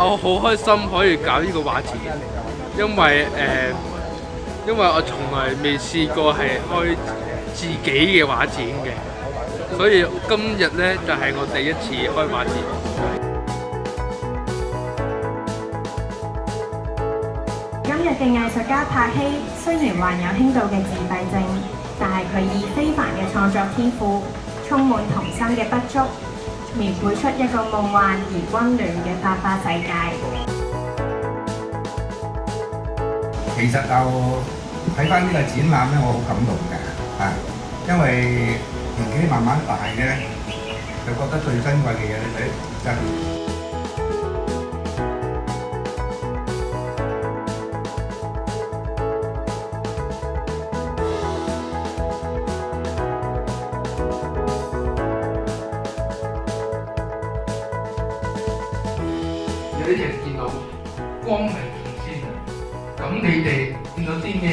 我好開心可以搞呢個畫展，因為我從來未試過係開自己嘅畫展嘅，所以今日呢就係我第一次開畫展。今日嘅藝術家柏希雖然患有輕度嘅自閉症，但係佢以非凡嘅創作天賦，充滿童心嘅筆觸，描繪出一個夢幻而溫暖嘅花花世界。其實就睇翻呢個展覽咧，我好感動嘅，因為年紀慢慢大咧，就覺得最珍貴嘅嘢咧就係真。有啲人見到光明同善良，咁你哋見到啲咩？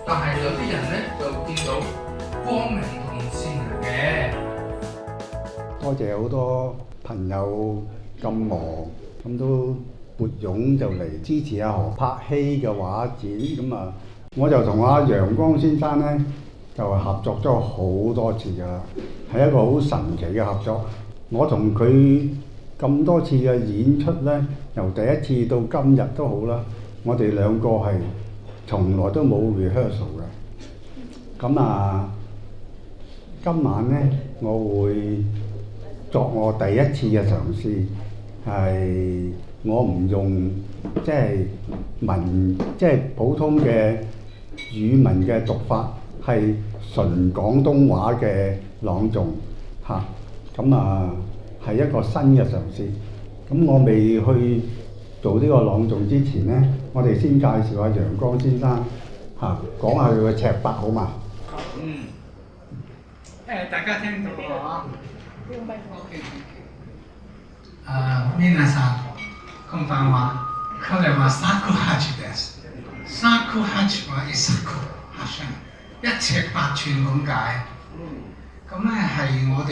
但係有啲人咧就見到光明同善良嘅。多謝好多朋友咁忙，咁都撥擁就嚟支持阿何柏希嘅畫展，咁啊，我就同阿陽光先生咧就合作咗好多次㗎啦，係一個好神奇嘅合作。我同佢咁多次嘅演出咧，由第一次到今日都好啦，我哋兩個係從來都冇 rehearsal 嘅。咁啊，今晚咧我會作我第一次嘅嘗試，係我唔用即係普通嘅語文嘅讀法，係純廣東話嘅朗誦嚇。咁係一個新嘅嘗試。咁我未去做呢個朗誦之前呢，我哋先介紹下陽光先生嚇，講下佢嘅赤白好嘛？大家聽到啊？皆さんこんばんは。彼はサクハチです。サクハチは一サクハシ一尺八寸咁解。咁咧係我哋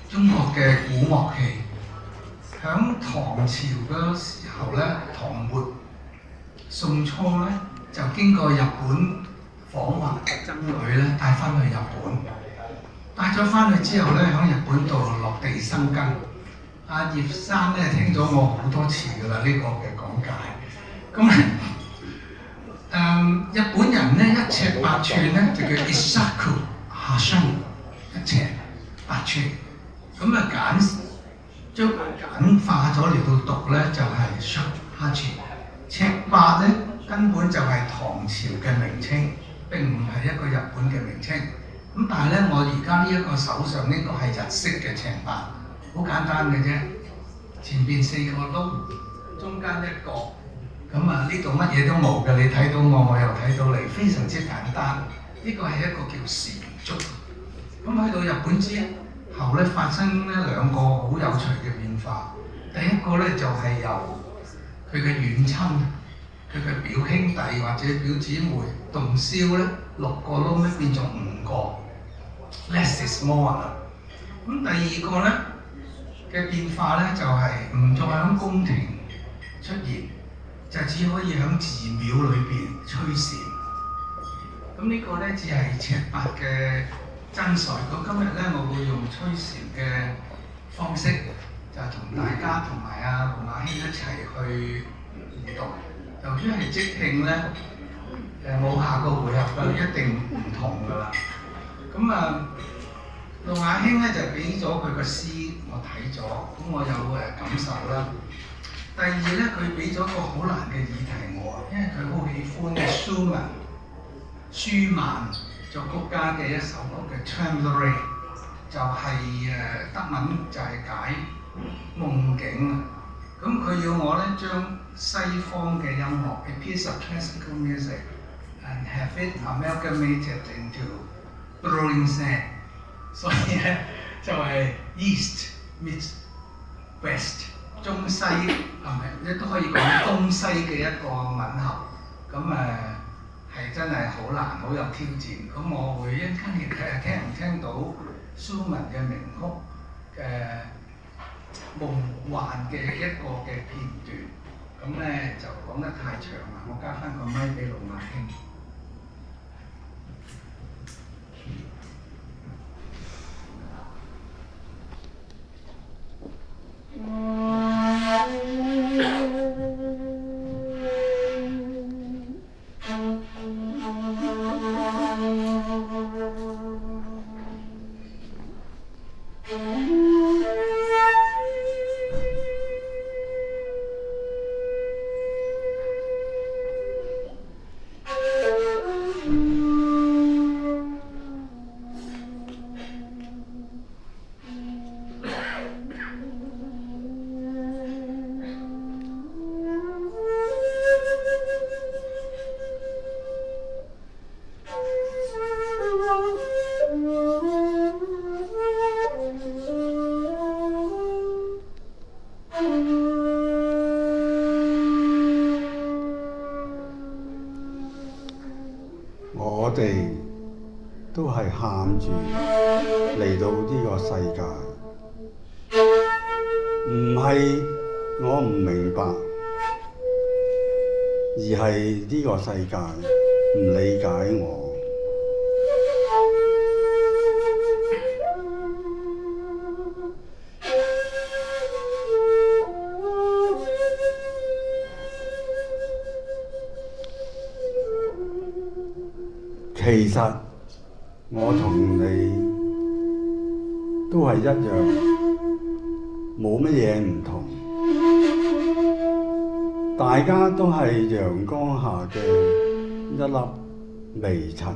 中國嘅古樂器。響唐朝嗰時候咧，唐末宋初咧就經過日本訪華僧侶咧帶翻去日本，帶咗翻去之後咧，喺日本度落地生根。阿葉生咧聽咗我好多次㗎啦，呢個嘅講解。咁咧日本人咧一尺八寸咧就叫 isaku 下身一尺八寸，咁啊將簡化咗嚟到讀咧就係 shakuhachi。尺八咧根本就係唐朝嘅名稱，並唔係一個日本嘅名稱。咁但係咧，我而家呢一個手上呢個係日式嘅尺八，好簡單嘅啫。前邊4個窿，中間一個。咁呢度乜嘢都冇嘅，你睇到我又睇到你，非常之簡單。呢個係一個叫時竹。咁去到日本之後咧，發生咧兩個好有趣嘅變化。第一個咧就係由佢嘅遠親、佢嘅表兄弟或者表姊妹洞簫咧6個窿咧變咗5個 ，less is more 啦。咁第二個咧嘅變化咧就係唔再喺宮廷出現，就只可以喺寺廟裏邊吹簫。咁呢個咧只係尺八嘅真髓。咁今日咧，我會用吹簫嘅方式，就同大家同埋阿龍亞興一齊去互動。由於係即興咧，冇下個回合嘅，一定唔同㗎啦。咁龍亞興咧就俾咗佢個詩我睇咗，咁我有感受啦。第二咧，佢俾咗個好難嘅議題我，因為佢好喜歡舒曼作曲家嘅一首歌嘅《Trembling》，就係德文就係解夢境。咁佢要我咧將西方嘅音樂 a piece of classical music and have it amalgamated into blowing sand， 所以咧就係 East meets West， 中西亦都可以講東西嘅一個吻合。咁係真係好難，好有挑戰。咁我會一陣間睇下聽唔聽到舒曼嘅名曲嘅夢幻嘅一個嘅片段。咁咧就講得太長啦，我交翻個咪俾盧亞興。我哋都係喊住嚟到呢個世界，唔係我唔明白，而係呢個世界唔理解我。其實我同你都係一樣，冇乜嘢唔同。大家都係陽光下嘅一粒微塵。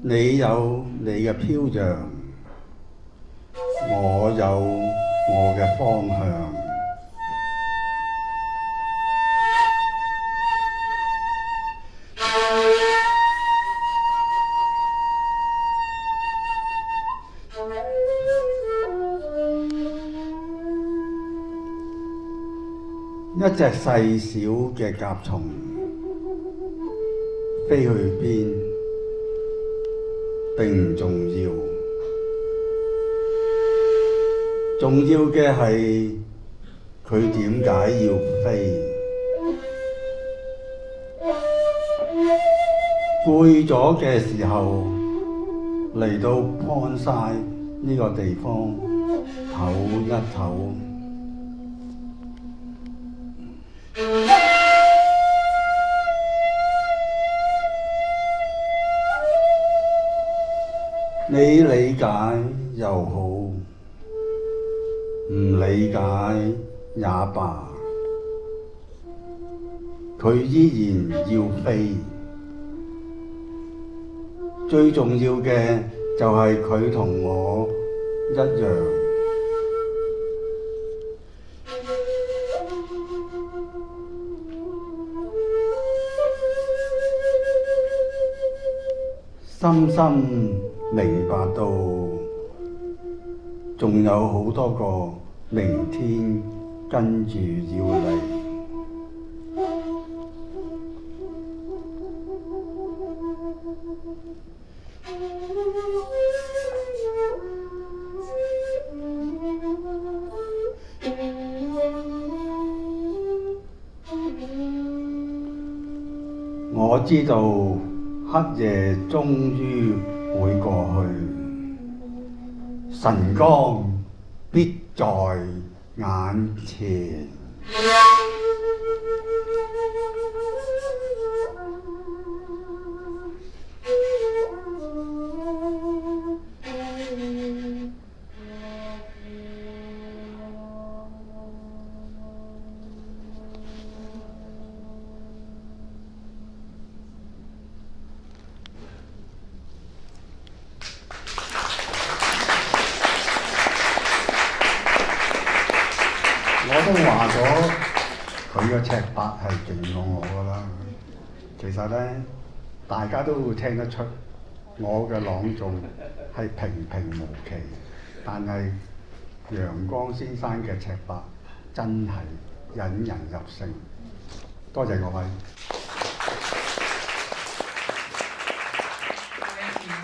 你有你嘅飄揚，我有我嘅方向。一隻細小嘅甲蟲飛去邊並唔重要，重要嘅係佢點解要飛。攰咗嘅時候嚟到Point Side呢個地方唞一唞。你理解又好，唔理解也罷，佢依然要飛。最重要嘅就係佢同我一樣。深深明白到，仲有好多個明天跟住要嚟。我知道黑夜終於會過去，晨光必在眼前。我都話咗佢嘅赤白係勁過我㗎啦。其實呢，大家都會聽得出我嘅朗誦係平平無奇，但係陽光先生嘅赤白真係引人入勝。多謝各位。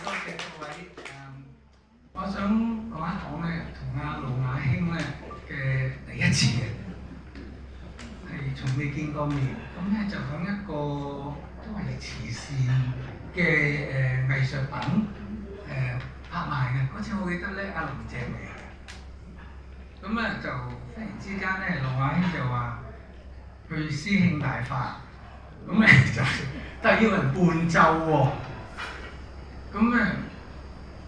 多謝各位。我想講一講呢。個面，咁咧就響一個都係慈善嘅藝術品拍賣嘅。嗰次我記得咧，阿林鄭嚟嘅。咁咧就忽然之間咧，龍亞興就話去師兄大法，咁咧就但係要人伴奏喎。咁咧，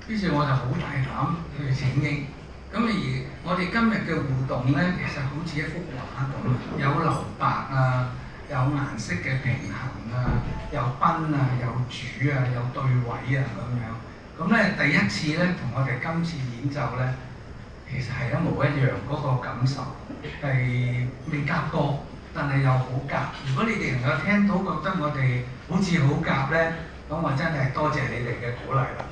於是我就好大膽去請纓。咁而我哋今日嘅互動咧，其實好似一幅畫咁，有留白啊，有顏色嘅平衡啊，有賓啊，有主啊，有對位啊咁樣。咁咧第一次咧，同我哋今次演奏咧，其實係一模一樣嗰個感受，係未夾過，但係又好夾。如果你哋能夠聽到覺得我哋好似好夾咧，咁我真係多謝你哋嘅鼓勵啦。